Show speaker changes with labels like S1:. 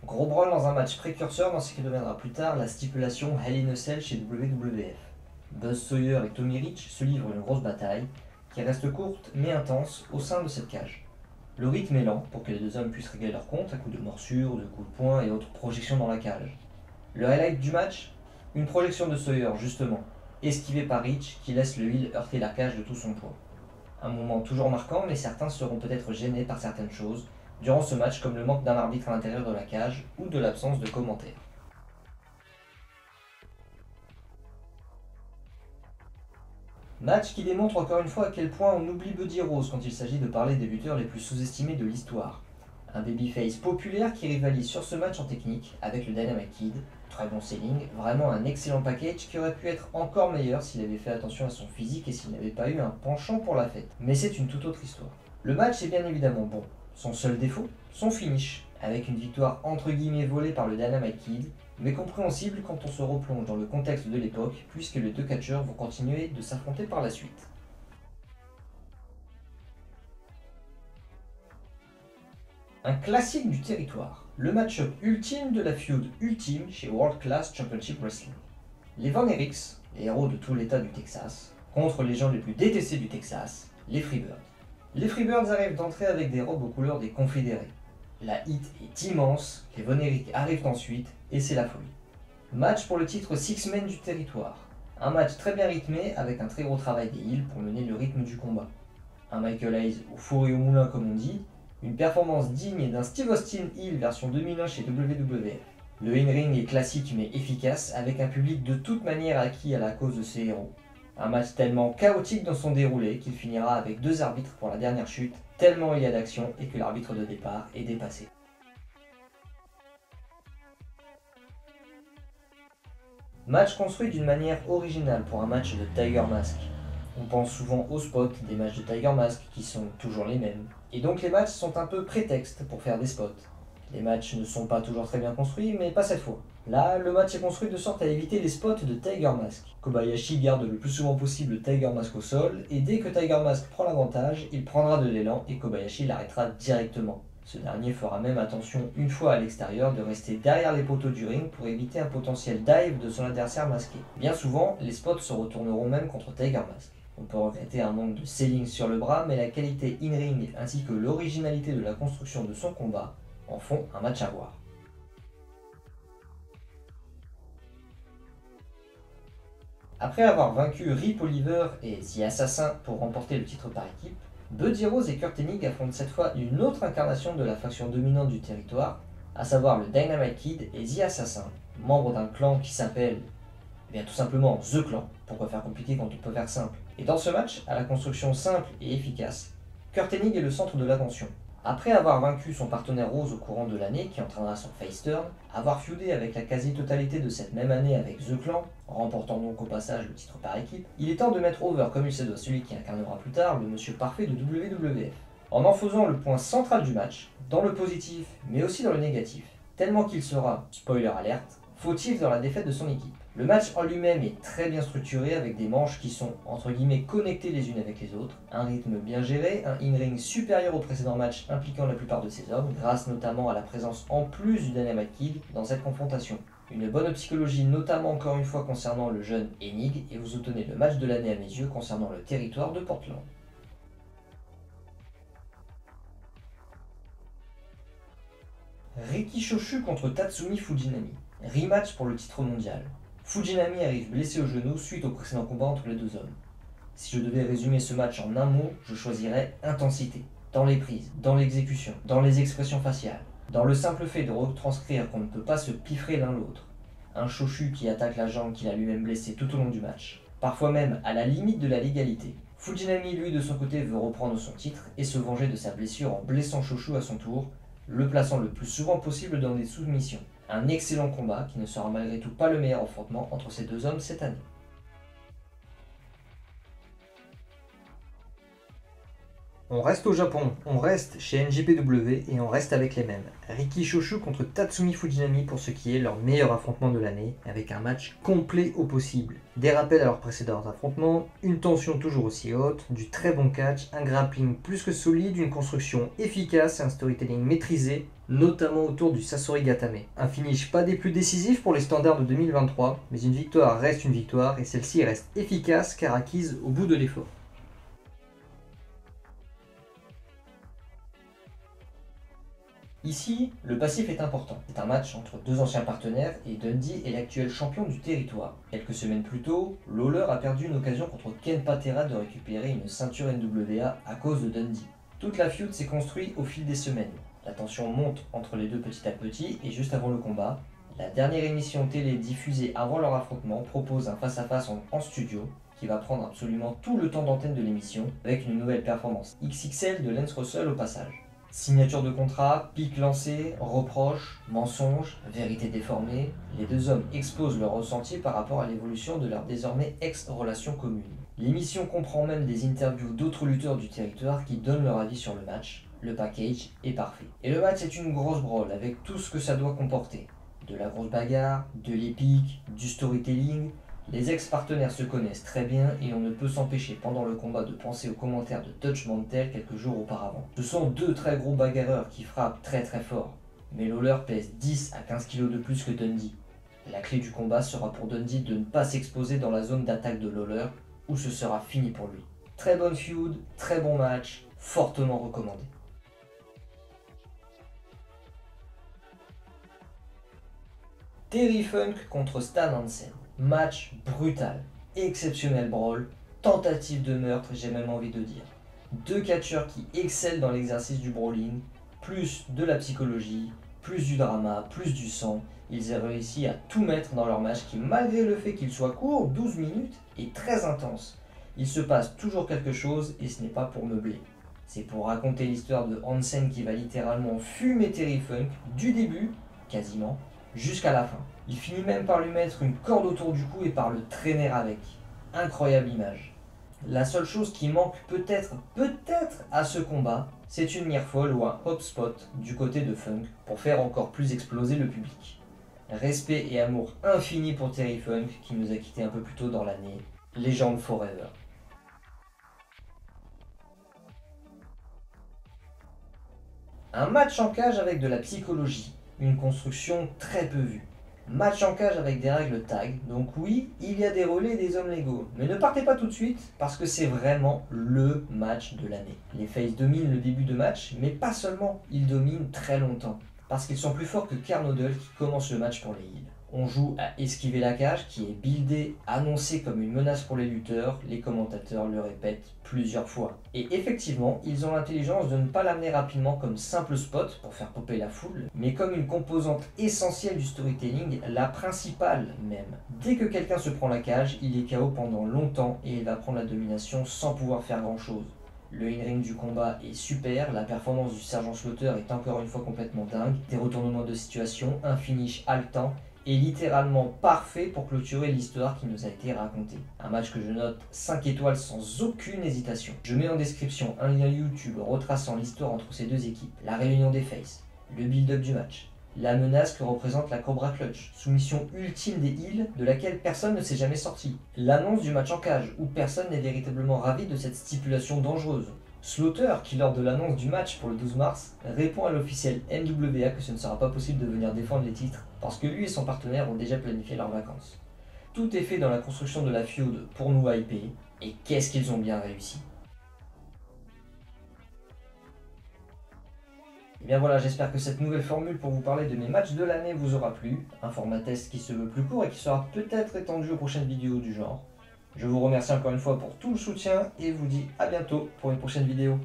S1: Gros brawl dans un match précurseur dans ce qui deviendra plus tard la stipulation Hell in a Cell chez WWF. Buzz Sawyer et Tommy Rich se livrent une grosse bataille, qui reste courte mais intense au sein de cette cage. Le rythme est lent pour que les deux hommes puissent régler leur compte à coups de morsures, de coups de poing et autres projections dans la cage. Le highlight du match, une projection de Sawyer justement, esquivée par Rich qui laisse le heel heurter la cage de tout son poids. Un moment toujours marquant, mais certains seront peut-être gênés par certaines choses durant ce match, comme le manque d'un arbitre à l'intérieur de la cage ou de l'absence de commentaires. Match qui démontre encore une fois à quel point on oublie Buddy Rose quand il s'agit de parler des lutteurs les plus sous-estimés de l'histoire. Un babyface populaire qui rivalise sur ce match en technique avec le Dynamite Kid, très bon selling, vraiment un excellent package qui aurait pu être encore meilleur s'il avait fait attention à son physique et s'il n'avait pas eu un penchant pour la fête. Mais c'est une toute autre histoire. Le match est bien évidemment bon. Son seul défaut, son finish, avec une victoire entre guillemets volée par le Dynamite Kid, mais compréhensible quand on se replonge dans le contexte de l'époque, puisque les deux catcheurs vont continuer de s'affronter par la suite. Un classique du territoire, le match-up ultime de la feud ultime chez World Class Championship Wrestling. Les Von Erichs, les héros de tout l'état du Texas, contre les gens les plus détestés du Texas, les Freebirds. Les Freebirds arrivent d'entrée avec des robes aux couleurs des Confédérés. La hit est immense, les Von Erich arrivent ensuite, et c'est la folie. Match pour le titre Six-Men du territoire. Un match très bien rythmé avec un très gros travail des heels pour mener le rythme du combat. Un Michael Hayes au four et au moulin comme on dit, une performance digne d'un Steve Austin heel version 2001 chez WWF. Le in-ring est classique mais efficace avec un public de toute manière acquis à la cause de ses héros. Un match tellement chaotique dans son déroulé qu'il finira avec deux arbitres pour la dernière chute, tellement il y a d'action et que l'arbitre de départ est dépassé. Match construit d'une manière originale pour un match de Tiger Mask. On pense souvent aux spots des matchs de Tiger Mask qui sont toujours les mêmes. Et donc les matchs sont un peu prétexte pour faire des spots. Les matchs ne sont pas toujours très bien construits, mais pas cette fois. Là, le match est construit de sorte à éviter les spots de Tiger Mask. Kobayashi garde le plus souvent possible Tiger Mask au sol, et dès que Tiger Mask prend l'avantage, il prendra de l'élan et Kobayashi l'arrêtera directement. Ce dernier fera même attention une fois à l'extérieur de rester derrière les poteaux du ring pour éviter un potentiel dive de son adversaire masqué. Bien souvent, les spots se retourneront même contre Tiger Mask. On peut regretter un manque de selling sur le bras, mais la qualité in-ring ainsi que l'originalité de la construction de son combat en font un match à voir. Après avoir vaincu Rip Oliver et The Assassin pour remporter le titre par équipe, Buddy Rose et Kurt Hennig affrontent cette fois une autre incarnation de la faction dominante du territoire, à savoir le Dynamite Kid et The Assassin, membres d'un clan qui s'appelle tout simplement The Clan, pourquoi faire compliqué quand on peut faire simple. Et dans ce match, à la construction simple et efficace, Kurt Hennig est le centre de l'attention. Après avoir vaincu son partenaire Rose au courant de l'année, qui entraînera son face turn, avoir feudé avec la quasi-totalité de cette même année avec The Clan, remportant donc au passage le titre par équipe, il est temps de mettre over comme il se doit celui qui incarnera plus tard le monsieur parfait de WWF. En faisant le point central du match, dans le positif mais aussi dans le négatif, tellement qu'il sera, spoiler alerte, fautif dans la défaite de son équipe. Le match en lui-même est très bien structuré avec des manches qui sont entre guillemets connectées les unes avec les autres, un rythme bien géré, un in-ring supérieur au précédent match impliquant la plupart de ces hommes, grâce notamment à la présence en plus du Dynamite Kid dans cette confrontation. Une bonne psychologie notamment encore une fois concernant le jeune Hennig et vous obtenez le match de l'année à mes yeux concernant le territoire de Portland. Riki Choshu contre Tatsumi Fujinami. Rematch pour le titre mondial. Fujinami arrive blessé au genou suite au précédent combat entre les deux hommes. Si je devais résumer ce match en un mot, je choisirais intensité. Dans les prises, dans l'exécution, dans les expressions faciales, dans le simple fait de retranscrire qu'on ne peut pas se piffrer l'un l'autre. Un Choshu qui attaque la jambe qu'il a lui-même blessée tout au long du match, parfois même à la limite de la légalité. Fujinami, lui, de son côté, veut reprendre son titre et se venger de sa blessure en blessant Choshu à son tour, le plaçant le plus souvent possible dans des soumissions. Un excellent combat qui ne sera malgré tout pas le meilleur affrontement entre ces deux hommes cette année. On reste au Japon, on reste chez NJPW et on reste avec les mêmes. Riki Choshu contre Tatsumi Fujinami pour ce qui est leur meilleur affrontement de l'année, avec un match complet au possible. Des rappels à leurs précédents affrontements, une tension toujours aussi haute, du très bon catch, un grappling plus que solide, une construction efficace et un storytelling maîtrisé, notamment autour du Sasori Gatame. Un finish pas des plus décisifs pour les standards de 2023, mais une victoire reste une victoire et celle-ci reste efficace car acquise au bout de l'effort. Ici, le passif est important. C'est un match entre deux anciens partenaires et Dundee est l'actuel champion du territoire. Quelques semaines plus tôt, Lawler a perdu une occasion contre Ken Patera de récupérer une ceinture NWA à cause de Dundee. Toute la feud s'est construite au fil des semaines. La tension monte entre les deux petit à petit et juste avant le combat, la dernière émission télé diffusée avant leur affrontement propose un face-à-face en studio qui va prendre absolument tout le temps d'antenne de l'émission avec une nouvelle performance XXL de Lance Russell au passage. Signature de contrat, pic lancé, reproches, mensonges, vérité déformée, les deux hommes exposent leur ressenti par rapport à l'évolution de leur désormais ex-relation commune. L'émission comprend même des interviews d'autres lutteurs du territoire qui donnent leur avis sur le match. Le package est parfait. Et le match est une grosse brawl avec tout ce que ça doit comporter. De la grosse bagarre, de l'épique, du storytelling. Les ex-partenaires se connaissent très bien et on ne peut s'empêcher pendant le combat de penser aux commentaires de Dutch Mantel quelques jours auparavant. Ce sont deux très gros bagarreurs qui frappent très très fort, mais Lawler pèse 10 à 15 kg de plus que Dundee. La clé du combat sera pour Dundee de ne pas s'exposer dans la zone d'attaque de Lawler, où ce sera fini pour lui. Très bonne feud, très bon match, fortement recommandé. Terry Funk contre Stan Hansen. Match brutal, exceptionnel brawl, tentative de meurtre, j'ai même envie de dire. Deux catcheurs qui excellent dans l'exercice du brawling, plus de la psychologie, plus du drama, plus du sang. Ils ont réussi à tout mettre dans leur match qui, malgré le fait qu'il soit court, 12 minutes, est très intense. Il se passe toujours quelque chose et ce n'est pas pour meubler. C'est pour raconter l'histoire de Hansen qui va littéralement fumer Terry Funk du début, quasiment, jusqu'à la fin. Il finit même par lui mettre une corde autour du cou et par le traîner avec. Incroyable image. La seule chose qui manque peut-être à ce combat, c'est une near fall ou un hop spot du côté de Funk pour faire encore plus exploser le public. Respect et amour infini pour Terry Funk qui nous a quittés un peu plus tôt dans l'année. Légende forever. Un match en cage avec de la psychologie, une construction très peu vue. Match en cage avec des règles tag, donc oui, il y a des relais et des hommes légaux. Mais ne partez pas tout de suite, parce que c'est vraiment LE match de l'année. Les Faces dominent le début de match, mais pas seulement, ils dominent très longtemps. Parce qu'ils sont plus forts que Carnodle qui commence le match pour les heels. On joue à esquiver la cage qui est buildée, annoncée comme une menace pour les lutteurs, les commentateurs le répètent plusieurs fois. Et effectivement, ils ont l'intelligence de ne pas l'amener rapidement comme simple spot pour faire popper la foule, mais comme une composante essentielle du storytelling, la principale même. Dès que quelqu'un se prend la cage, il est KO pendant longtemps et il va prendre la domination sans pouvoir faire grand chose. Le in-ring du combat est super, la performance du sergent Slaughter est encore une fois complètement dingue, des retournements de situation, un finish haletant, est littéralement parfait pour clôturer l'histoire qui nous a été racontée. Un match que je note 5 étoiles sans aucune hésitation. Je mets en description un lien YouTube retraçant l'histoire entre ces deux équipes, la réunion des faces, le build-up du match, la menace que représente la Cobra Clutch, soumission ultime des heels de laquelle personne ne s'est jamais sorti, l'annonce du match en cage où personne n'est véritablement ravi de cette stipulation dangereuse, Slaughter, qui lors de l'annonce du match pour le 12 mars, répond à l'officiel NWA que ce ne sera pas possible de venir défendre les titres, parce que lui et son partenaire ont déjà planifié leurs vacances. Tout est fait dans la construction de la feud pour nous hyper, et qu'est-ce qu'ils ont bien réussi. Et bien voilà, j'espère que cette nouvelle formule pour vous parler de mes matchs de l'année vous aura plu, un format test qui se veut plus court et qui sera peut-être étendu aux prochaines vidéos du genre. Je vous remercie encore une fois pour tout le soutien et vous dis à bientôt pour une prochaine vidéo.